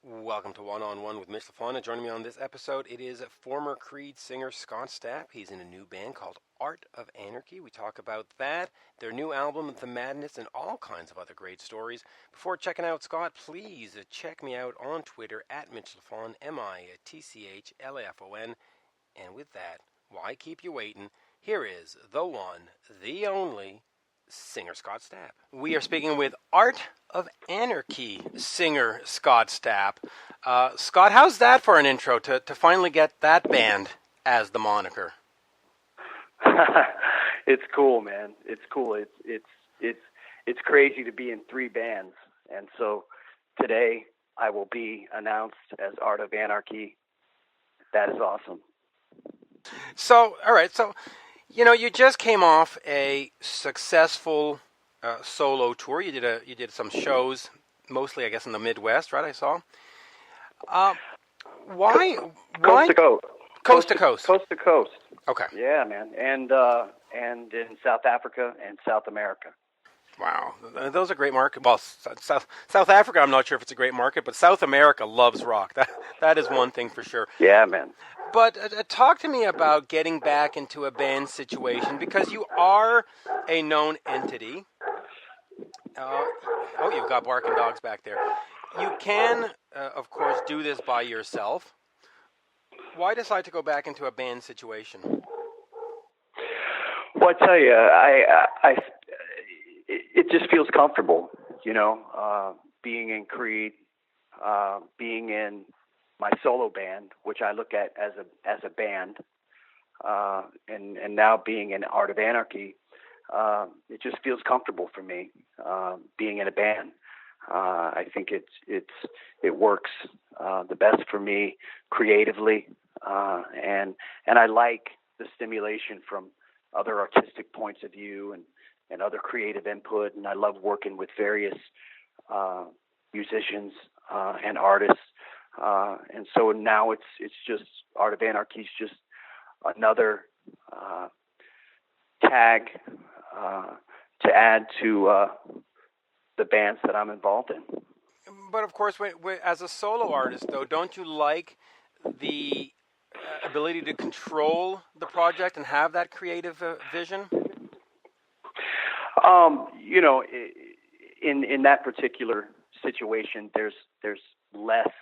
Welcome to One on One with Mitch, Lafon. Joining me on this episode, it is former Creed singer SCOTT STAPP. He's in a new band called Art of Anarchy. We talk about that, their new album, The Madness, and all kinds of other great stories. Before checking out Scott, please check me out on Twitter at Mitch Lafon, MITCHLAFON. And with that, why keep you waiting? Here is the one, the only singer SCOTT STAPP. We are speaking with Art of Anarchy singer SCOTT STAPP. Scott, how's that for an intro to finally get that band as the moniker? It's cool, man. It's cool. It's crazy to be in three bands, and so today I will be announced as Art of Anarchy. That is awesome. So, all right. So, you just came off a successful solo tour. You did some shows, mostly, I guess, in the Midwest, right? I saw. Why? Coast to coast. Coast to coast. Coast to coast. Okay. Yeah, man. And in South Africa and South America. Wow, those are great markets. Well, South Africa, I'm not sure if it's a great market, but South America loves rock. That is one thing for sure. Yeah, man. But talk to me about getting back into a band situation, because you are a known entity. You've got barking dogs back there. You can, of course, do this by yourself. Why decide to go back into a band situation? Well, I tell you, it just feels comfortable, being in Creed, being in my solo band, which I look at as a band, and now being in Art of Anarchy, it just feels comfortable for me, being in a band. I think it works the best for me creatively, and I like the stimulation from other artistic points of view and other creative input, and I love working with various musicians and artists, and so now it's just Art of Anarchy is just another tag to add to the bands that I'm involved in. But of course, as a solo artist, though, don't you like the ability to control the project and have that creative vision? In that particular situation, there's less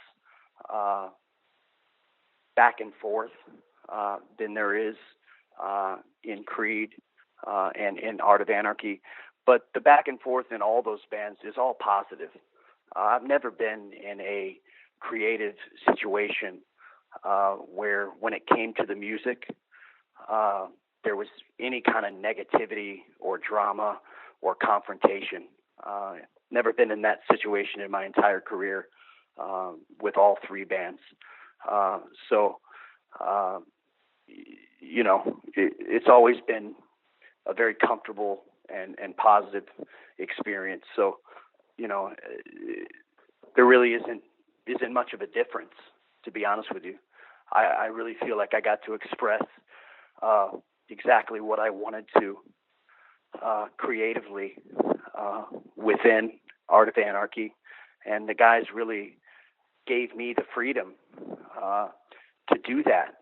back and forth than there is in Creed and in Art of Anarchy. But the back and forth in all those bands is all positive. I've never been in a creative situation where when it came to the music, there was any kind of negativity or drama or confrontation. Never been in that situation in my entire career with all three bands. It's always been a very comfortable and positive experience. So, there really isn't much of a difference, to be honest with you. I really feel like I got to express exactly what I wanted to creatively within Art of Anarchy, and the guys really gave me the freedom to do that,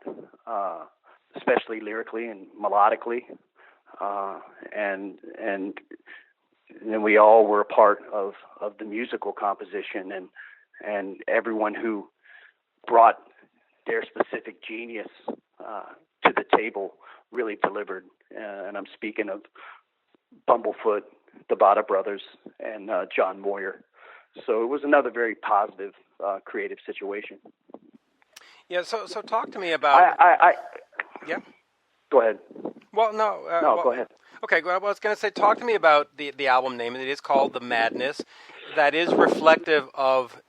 especially lyrically and melodically, and then we all were a part of the musical composition, and everyone who brought their specific genius to the table really delivered. And I'm speaking of Bumblefoot, the Bada Brothers, and John Moyer. So it was another very positive creative situation. Yeah. So talk to me about. Yeah. Go ahead. Well, no. Go ahead. Okay. Well, I was going to say, talk to me about the album name. It is called The Madness. That is reflective of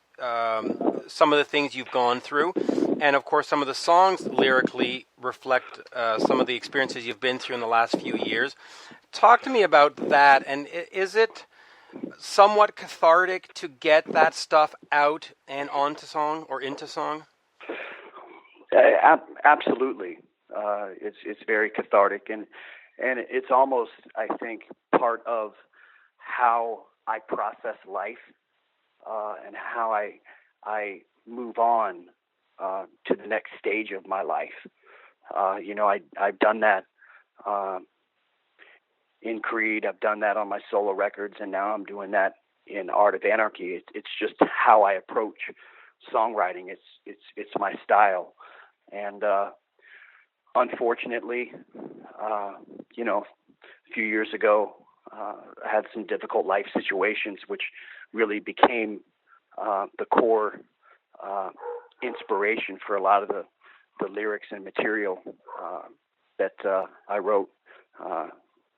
some of the things you've gone through, and of course, some of the songs lyrically reflect some of the experiences you've been through in the last few years. Talk to me about that, and is it somewhat cathartic to get that stuff out and onto song or into song? Absolutely. It's very cathartic, and it's almost, I think, part of how I process life, and how I move on to the next stage of my life. I've done that in Creed. I've done that on my solo records, and now I'm doing that in Art of Anarchy. It's just how I approach songwriting. It's my style, and unfortunately, a few years ago, I had some difficult life situations, which really became the core inspiration for a lot of the lyrics and material that I wrote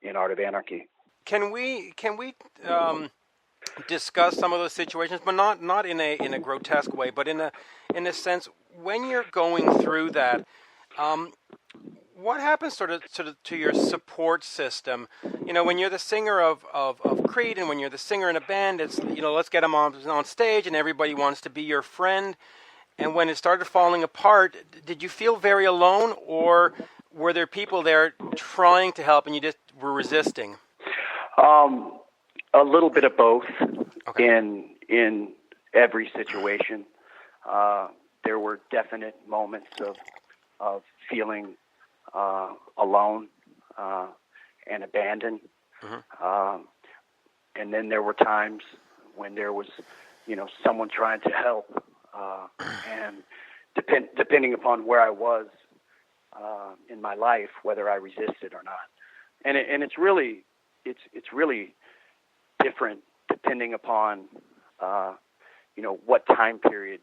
in Art of Anarchy. Can we discuss some of those situations, but not in a grotesque way, but in a sense when you're going through that? What happens sort of to your support system? When you're the singer of Creed, and when you're the singer in a band, it's let's get them on stage, and everybody wants to be your friend. And when it started falling apart, did you feel very alone, or were there people there trying to help and you just were resisting? A little bit of both. Okay. In every situation. There were definite moments of feeling alone and abandoned. Mm-hmm. And then there were times when there was, someone trying to help. And depending upon where I was in my life, whether I resisted or not. And it's really different depending upon what time period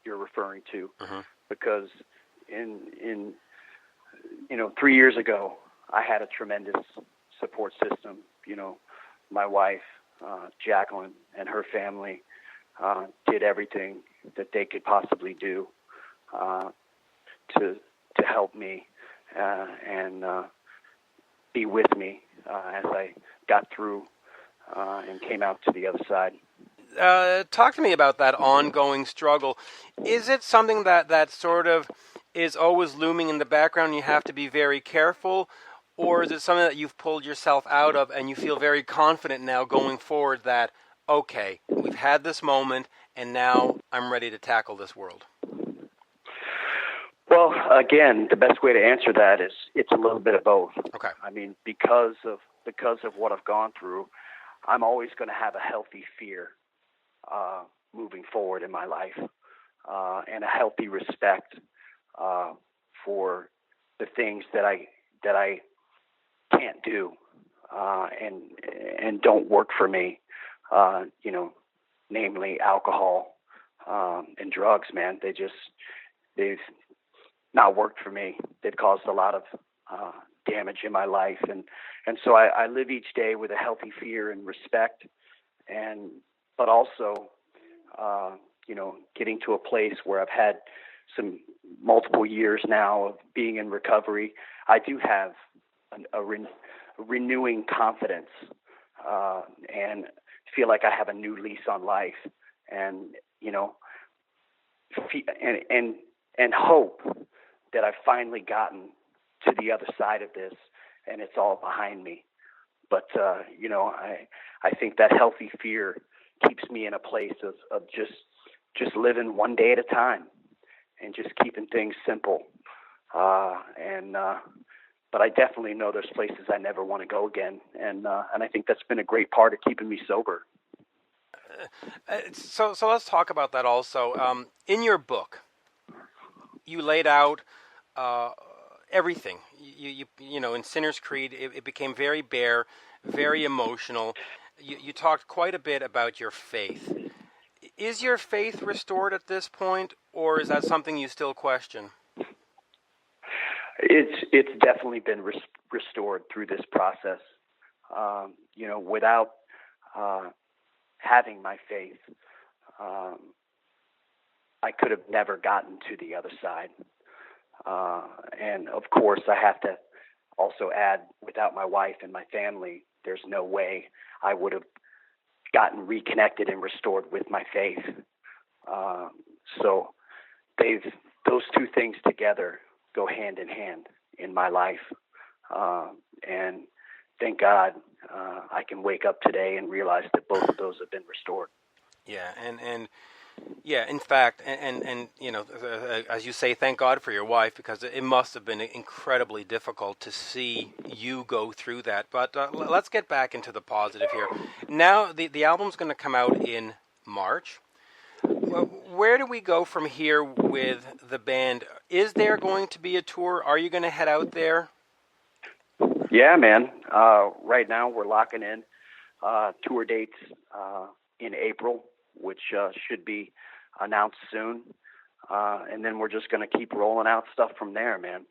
you're referring to. Mm-hmm. Because in 3 years ago, I had a tremendous support system. My wife, Jacqueline, and her family did everything that they could possibly do to help me and be with me as I got through and came out to the other side. Talk to me about that ongoing struggle. Is it something that sort of is always looming in the background and you have to be very careful? Or is it something that you've pulled yourself out of and you feel very confident now going forward that, okay, we've had this moment and now I'm ready to tackle this world? Well, again, the best way to answer that is it's a little bit of both. Okay. I mean, because of what I've gone through, I'm always going to have a healthy fear moving forward in my life, and a healthy respect for the things that I can't do and don't work for me. Namely alcohol and drugs. Man, they've not worked for me. They've caused a lot of damage in my life, and so I live each day with a healthy fear and respect, but also getting to a place where I've had some multiple years now of being in recovery. I do have a renewing confidence and feel like I have a new lease on life, and and hope that I've finally gotten to the other side of this and it's all behind me. But I think that healthy fear keeps me in a place of just living one day at a time and just keeping things simple. But I definitely know there's places I never want to go again, and I think that's been a great part of keeping me sober. So let's talk about that also. In your book, you laid out everything. You know, in Sinner's Creed, it became very bare, very emotional. You talked quite a bit about your faith. Is your faith restored at this point, or is that something you still question? It's definitely been restored through this process. Without having my faith, I could have never gotten to the other side. And of course, I have to also add, without my wife and my family, there's no way I would have gotten reconnected and restored with my faith. So those two things together go hand in hand in my life. And thank God I can wake up today and realize that both of those have been restored. Yeah, and Yeah, in fact, and as you say, thank God for your wife, because it must have been incredibly difficult to see you go through that. But let's get back into the positive here. Now, the album's going to come out in March. Where do we go from here with the band? Is there going to be a tour? Are you going to head out there? Yeah, man. Right now we're locking in tour dates in April, which should be announced soon. And then we're just going to keep rolling out stuff from there, man.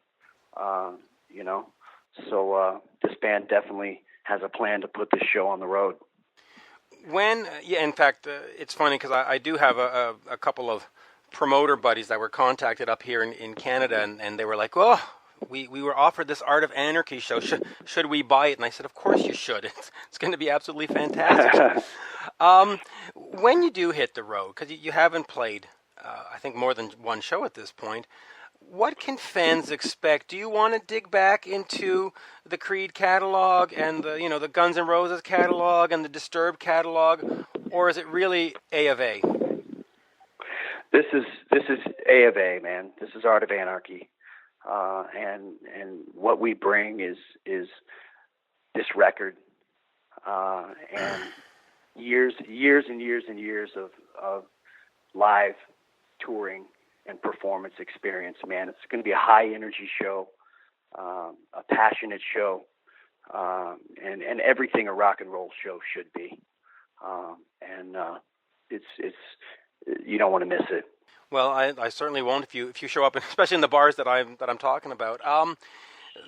So this band definitely has a plan to put this show on the road. In fact, it's funny because I do have a couple of promoter buddies that were contacted up here in Canada, and they were like, oh, we were offered this Art of Anarchy show. Should we buy it? And I said, of course you should. It's going to be absolutely fantastic. When you do hit the road, because you haven't played, I think, more than one show at this point, what can fans expect? Do you want to dig back into the Creed catalog and the Guns N' Roses catalog and the Disturbed catalog, or is it really A of A? This is A of A, man. This is Art of Anarchy, and what we bring is this record, and years and years and years of live touring and performance experience, man. It's going to be a high energy show, a passionate show, and everything a rock and roll show should be. It's you don't want to miss it. Well, I certainly won't if you show up, especially in the bars that I'm talking about.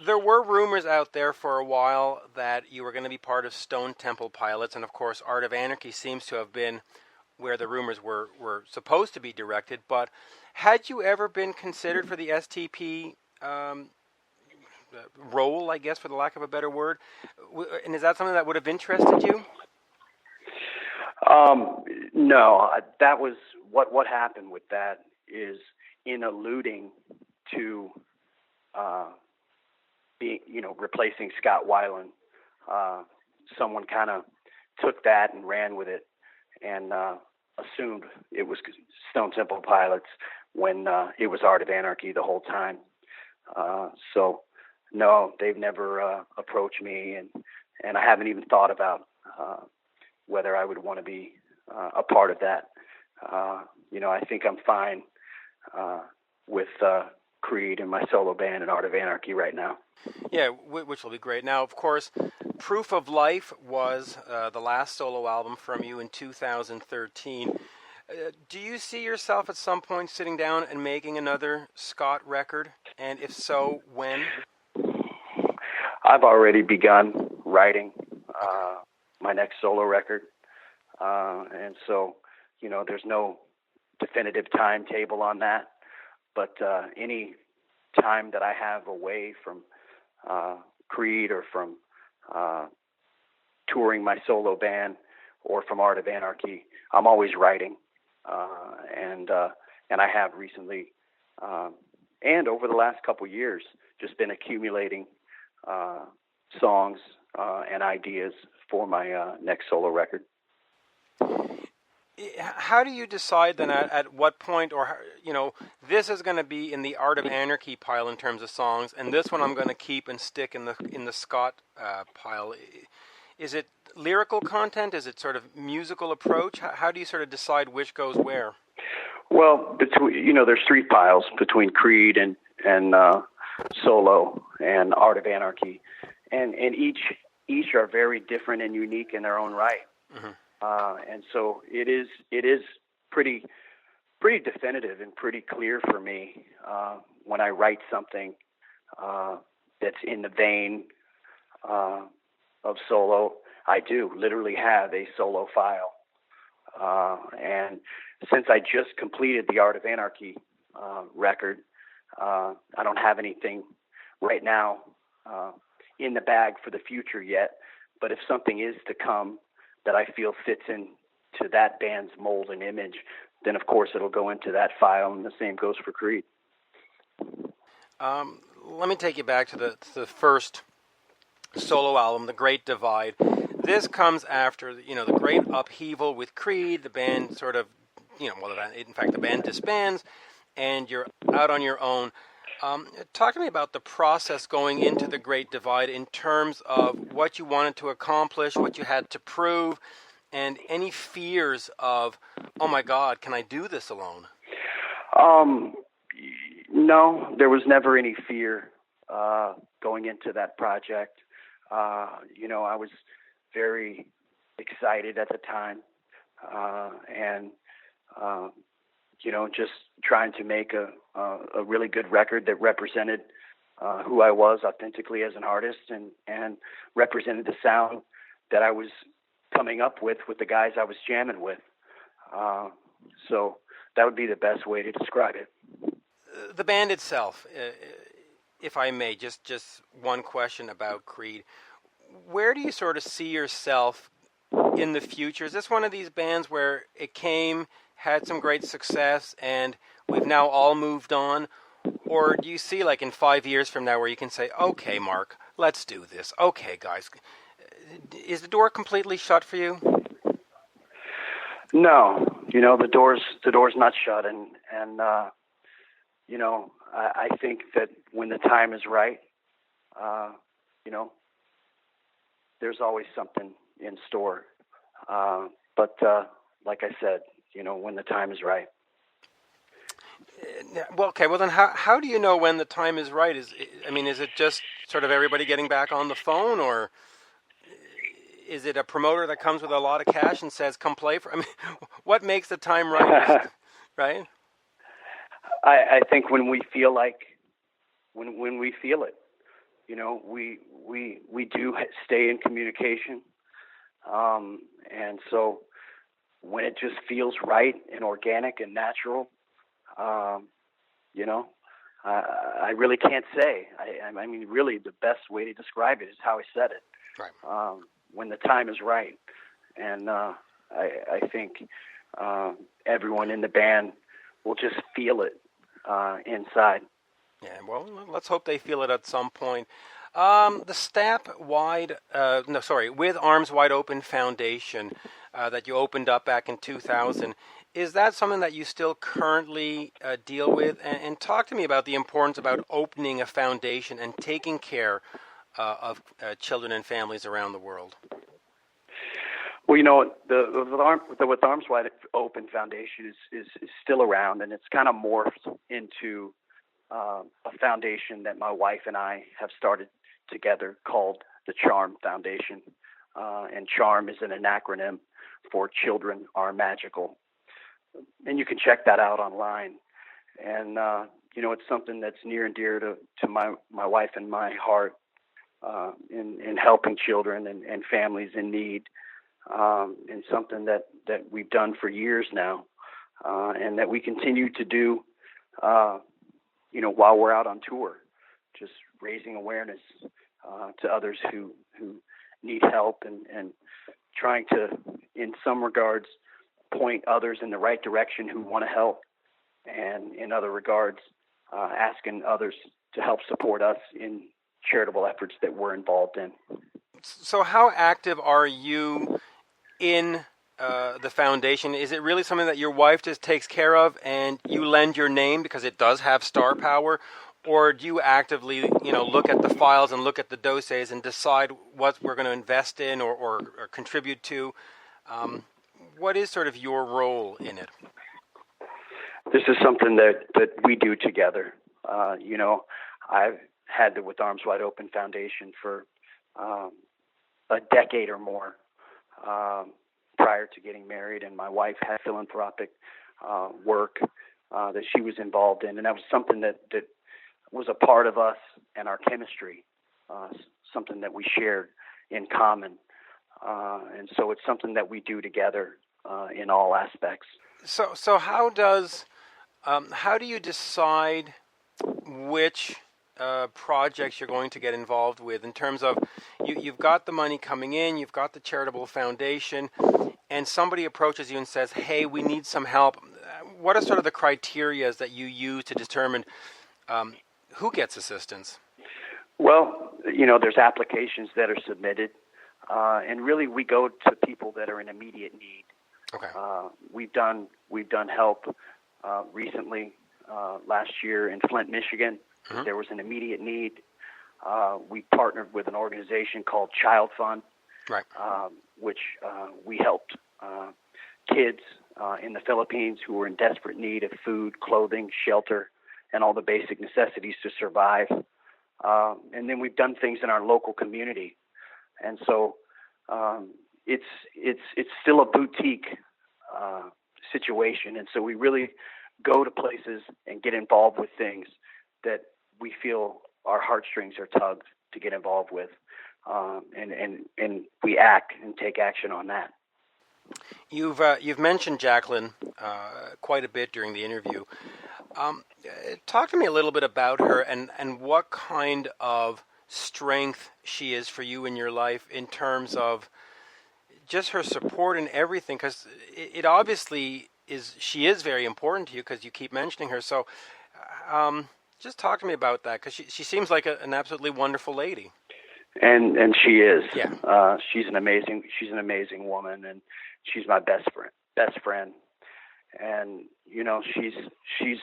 There were rumors out there for a while that you were going to be part of Stone Temple Pilots, and of course, Art of Anarchy seems to have been where the rumors were supposed to be directed. But had you ever been considered for the STP role, I guess, for the lack of a better word? And is that something that would have interested you? No, that was what happened with that is in alluding to being, replacing Scott Weiland. Someone kind of took that and ran with it and assumed it was Stone Temple Pilots when it was Art of Anarchy the whole time. So no, they've never approached me, and I haven't even thought about whether I would want to be a part of that. I think I'm fine with Creed and my solo band and Art of Anarchy right now. Yeah, which will be great. Now, of course, Proof of Life was the last solo album from you in 2013. Do you see yourself at some point sitting down and making another Scott record? And if so, when? I've already begun writing my next solo record. And so, there's no definitive timetable on that. But any time that I have away from Creed or from touring my solo band or from Art of Anarchy, I'm always writing. And I have recently, and over the last couple years, just been accumulating songs and ideas for my next solo record. How do you decide then at what point, or this is going to be in the Art of Anarchy pile in terms of songs, and this one I'm going to keep and stick in the Scott pile? Is it lyrical content? Is it sort of musical approach? How do you sort of decide which goes where? Well, there's three piles between Creed and solo and Art of Anarchy, and each are very different and unique in their own right. Mm-hmm. And so it is pretty definitive and pretty clear for me when I write something that's in the vein of solo. I do literally have a solo file, and since I just completed the Art of Anarchy record, I don't have anything right now in the bag for the future yet. But if something is to come that I feel fits into that band's mold and image, then of course it'll go into that file, and the same goes for Creed. Let me take you back to the first solo album, The Great Divide. This comes after the great upheaval with Creed. The band sort of in fact, the band disbands, and you're out on your own. Talk to me about the process going into the Great Divide in terms of what you wanted to accomplish, what you had to prove, and any fears of, oh my God, can I do this alone? No, there was never any fear going into that project. I was very excited at the time, and just trying to make a really good record that represented who I was authentically as an artist, and represented the sound that I was coming up with the guys I was jamming with. So that would be the best way to describe it. The band itself, if I may, just one question about Creed. Where do you sort of see yourself in the future? Is this one of these bands where it came, had some great success, and we've now all moved on? Or do you see, like, in 5 years from now where you can say, okay, Mark, let's do this. Okay, guys. Is the door completely shut for you? No, the door's not shut, and I think that when the time is right, there's always something in store. But like I said, when the time is right. Well, okay. Well, then how do you know when the time is right? Is it just sort of everybody getting back on the phone, or is it a promoter that comes with a lot of cash and says, "Come play for"? What makes the time right? Right? I think when we feel when we feel it, we do stay in communication, and so when it just feels right and organic and natural, I really can't say. I mean, really, the best way to describe it is how I said it. Right. When the time is right, and I think everyone in the band will just feel it inside. Yeah, well, let's hope they feel it at some point. The STAPP with Arms Wide Open Foundation that you opened up back in 2000, is that something that you still currently deal with? And talk to me about the importance about opening a foundation and taking care of children and families around the world. Well, the With Arms Wide Open Foundation is still around, and it's kind of morphed into a foundation that my wife and I have started together called the Charm Foundation. And Charm is an acronym for Children Are Magical. And you can check that out online. And, it's something that's near and dear to my wife and my heart, in helping children and families in need, and something that we've done for years now, and that we continue to do, while we're out on tour, just raising awareness to others who need help, and trying to, in some regards, point others in the right direction who want to help, and in other regards, asking others to help support us in charitable efforts that we're involved in. So how active are you in the foundation? Is it really something that your wife just takes care of and you lend your name because it does have star power? Or do you actively, look at the files and look at the dossiers and decide what we're going to invest in or contribute to? What is sort of your role in it? This is something that we do together. I've had the With Arms Wide Open Foundation for a decade or more prior to getting married, and my wife had philanthropic work that she was involved in, and that was something that was a part of us and our chemistry, something that we shared in common, and so it's something that we do together in all aspects. So how do you decide which projects you're going to get involved with, in terms of you've got the money coming in, you've got the charitable foundation, and somebody approaches you and says, hey, we need some help? What are sort of the criteria that you use to determine who gets assistance? Well, there's applications that are submitted, and really we go to people that are in immediate need. Okay. We've done help recently last year in Flint, Michigan. Mm-hmm. There was an immediate need. We partnered with an organization called Child Fund, Right. which we helped kids in the Philippines who were in desperate need of food, clothing, shelter, and all the basic necessities to survive. And then we've done things in our local community, and so it's still a boutique situation, and so we really go to places and get involved with things that we feel our heartstrings are tugged to get involved with, and we act and take action on that. You've mentioned Jacqueline quite a bit during the interview. Talk to me a little bit about her and what kind of strength she is for you in your life in terms of just her support and everything, because it obviously is. She is very important to you because you keep mentioning her. So just talk to me about that, because she seems like an absolutely wonderful lady. And she is. Yeah. She's an amazing woman, and she's my best friend. And you know, she's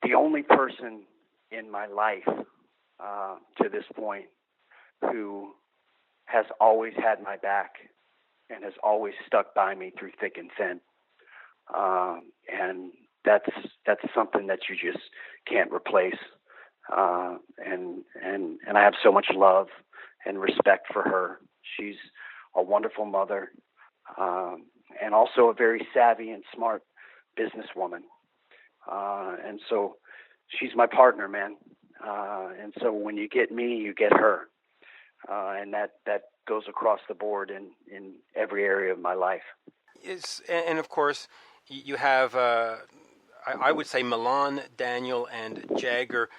the only person in my life to this point who has always had my back and has always stuck by me through thick and thin. And that's something that you just can't replace. And I have so much love and respect for her. She's a wonderful mother, and also a very savvy and smart businesswoman. And so she's my partner, man. And so when you get me, you get her. And that goes across the board in every area of my life. And of course, you have, I would say, Milan, Daniel, and Jagger.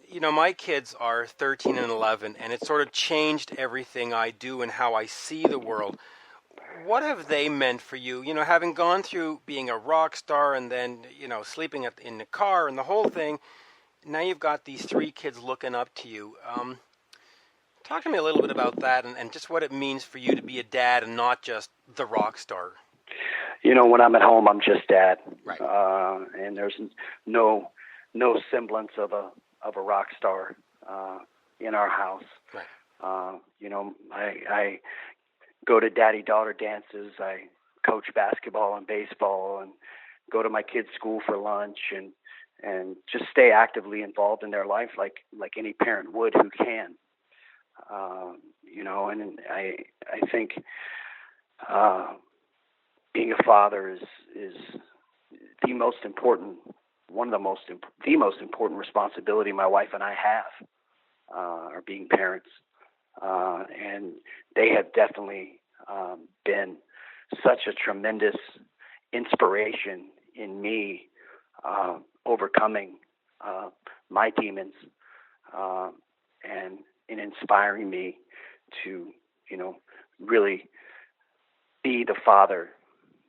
You know, my kids are 13 and 11, and it sort of changed everything I do and how I see the world. What have they meant for you? You know, having gone through being a rock star and then, you know, sleeping in the car and the whole thing, now you've got these three kids looking up to you. Talk to me a little bit about that and just what it means for you to be a dad and not just the rock star. You know, when I'm at home, I'm just dad. Right. And there's no semblance of a rock star in our house. Right. You know, I go to daddy-daughter dances. I coach basketball and baseball, and go to my kids' school for lunch, and just stay actively involved in their life like any parent would who can. You know, and I think being a father is the most important responsibility my wife and I have, are being parents. And they have definitely been such a tremendous inspiration in me overcoming my demons, and in inspiring me to, you know, really be the father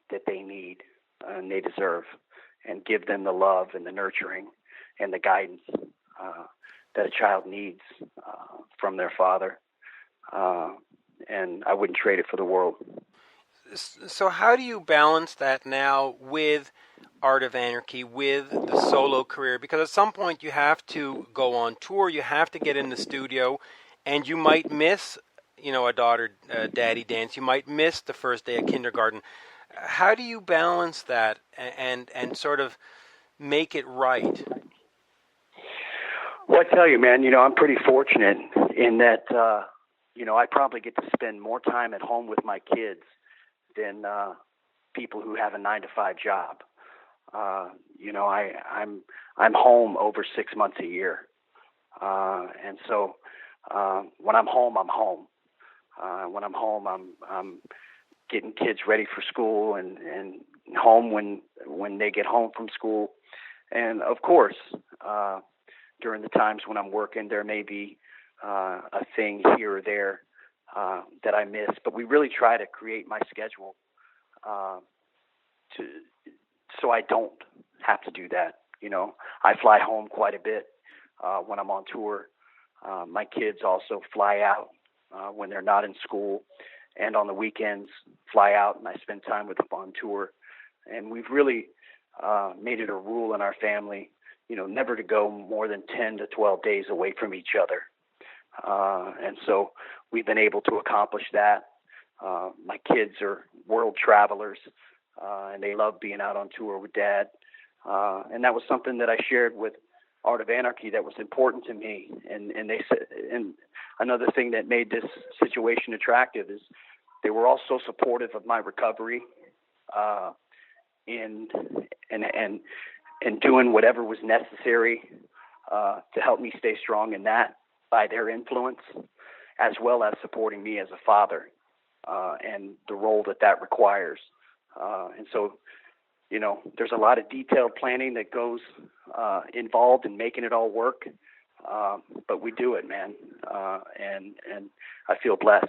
that they need and they deserve, and give them the love and the nurturing and the guidance that a child needs from their father. And I wouldn't trade it for the world. So how do you balance that now with Art of Anarchy, with the solo career? Because at some point you have to go on tour, you have to get in the studio, and you might miss, you know, a daughter-daddy dance. You might miss the first day of kindergarten. How do you balance that and sort of make it right? Well, I tell you, man, you know, I'm pretty fortunate in that, you know, I probably get to spend more time at home with my kids than people who have a 9-to-5 job. You know, I'm home over 6 months a year, and so when I'm home, I'm home. When I'm home, I'm getting kids ready for school, and home when they get home from school, and of course, during the times when I'm working, there may be a thing here or there that I miss, but we really try to create my schedule so I don't have to do that. You know, I fly home quite a bit when I'm on tour. My kids also fly out when they're not in school, and on the weekends fly out and I spend time with them on tour. And we've really made it a rule in our family, never to go more than 10 to 12 days away from each other. And so we've been able to accomplish that. My kids are world travelers, and they love being out on tour with Dad. And that was something that I shared with Art of Anarchy that was important to me. And they said, and another thing that made this situation attractive is they were all so supportive of my recovery, and doing whatever was necessary to help me stay strong in that by their influence, as well as supporting me as a father and the role that requires. And so, there's a lot of detailed planning that goes involved in making it all work, but we do it, man, and I feel blessed.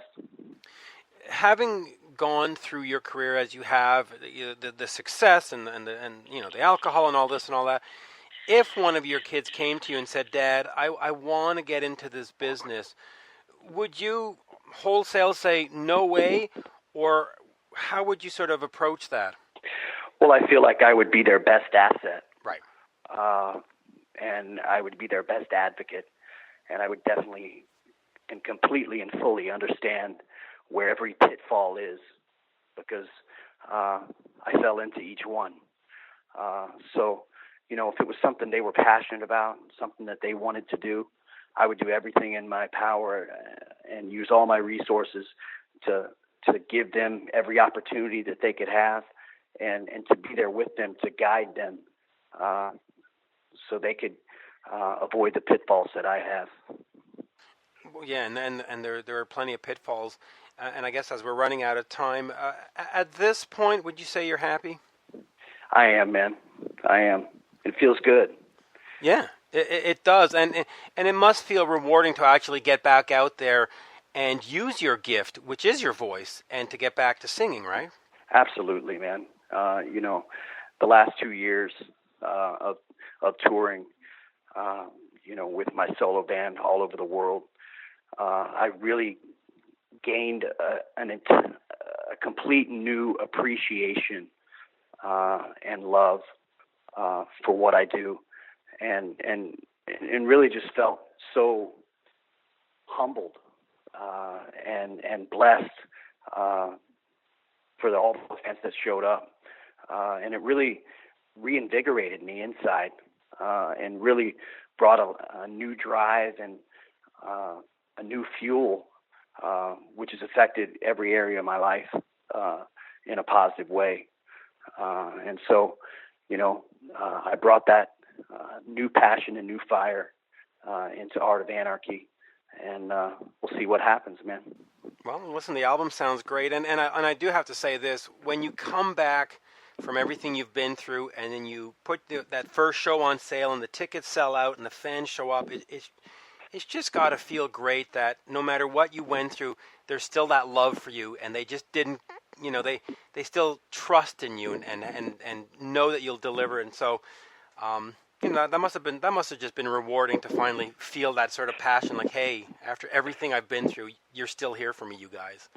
Having gone through your career as you have, the success and the alcohol and all this and all that, if one of your kids came to you and said, Dad, I want to get into this business, would you wholesale say no way, or how would you sort of approach that? Well, I feel like I would be their best asset. Right. And I would be their best advocate, and I would definitely and completely and fully understand where every pitfall is, because I fell into each one. So, if it was something they were passionate about, something that they wanted to do, I would do everything in my power and use all my resources to give them every opportunity that they could have, and to be there with them, to guide them, so they could avoid the pitfalls that I have. Well, yeah, and there are plenty of pitfalls. And I guess as we're running out of time, at this point, would you say you're happy? I am, man. I am. It feels good. Yeah, it does. And it must feel rewarding to actually get back out there and use your gift, which is your voice, and to get back to singing, right? Absolutely, man. The last 2 years of touring, with my solo band all over the world, I really gained a complete new appreciation and love for what I do, and really just felt so humbled and blessed for all the fans that showed up, and it really reinvigorated me inside, and really brought a new drive and a new fuel, which has affected every area of my life in a positive way. And so, I brought that new passion and new fire into Art of Anarchy, and we'll see what happens, man. Well, listen, the album sounds great, and I do have to say this: when you come back from everything you've been through, and then you put that first show on sale, and the tickets sell out, and the fans show up, it's just got to feel great that no matter what you went through, there's still that love for you, and they just didn't, they still trust in you and know that you'll deliver. And so, that must have just been rewarding to finally feel that sort of passion. Like, hey, after everything I've been through, you're still here for me, you guys.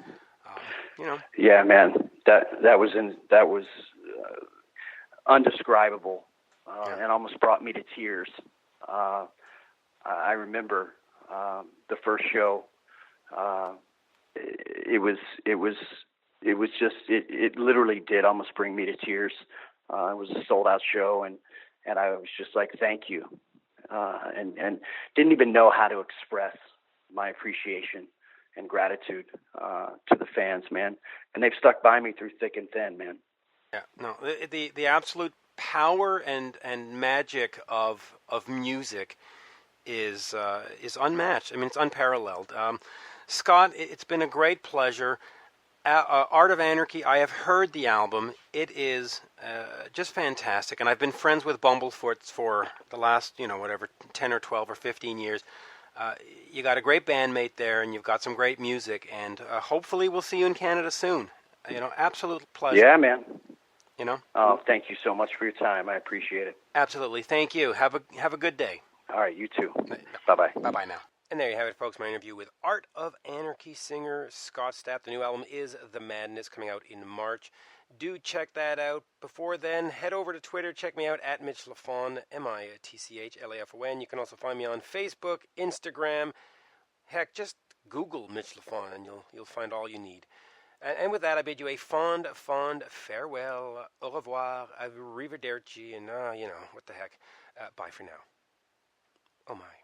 Yeah, man, that was undescribable, and almost brought me to tears. I remember the first show. It literally did almost bring me to tears. It was a sold out show, and I was just like, thank you, and didn't even know how to express my appreciation and gratitude to the fans, man. And they've stuck by me through thick and thin, man. Yeah, no, the absolute power and magic of music is unmatched. I mean, it's unparalleled. Scott, it's been a great pleasure. Art of Anarchy, I have heard the album. It is just fantastic, and I've been friends with Bumblefoot for the last, 10 or 12 or 15 years. You got a great bandmate there, and you've got some great music, and hopefully we'll see you in Canada soon. Absolute pleasure. Yeah, man. Oh, thank you so much for your time. I appreciate it. Absolutely. Thank you. Have a good day. All right, you too. Bye-bye. Bye-bye now. And there you have it, folks, my interview with Art of Anarchy singer SCOTT STAPP. The new album is The Madness, coming out in March. Do check that out. Before then, head over to Twitter. Check me out at Mitch Lafon, MITCHLAFON. You can also find me on Facebook, Instagram. Heck, just Google Mitch Lafon and you'll find all you need. And with that, I bid you a fond farewell. Au revoir, arrivederci, and what the heck. Bye for now. Oh my.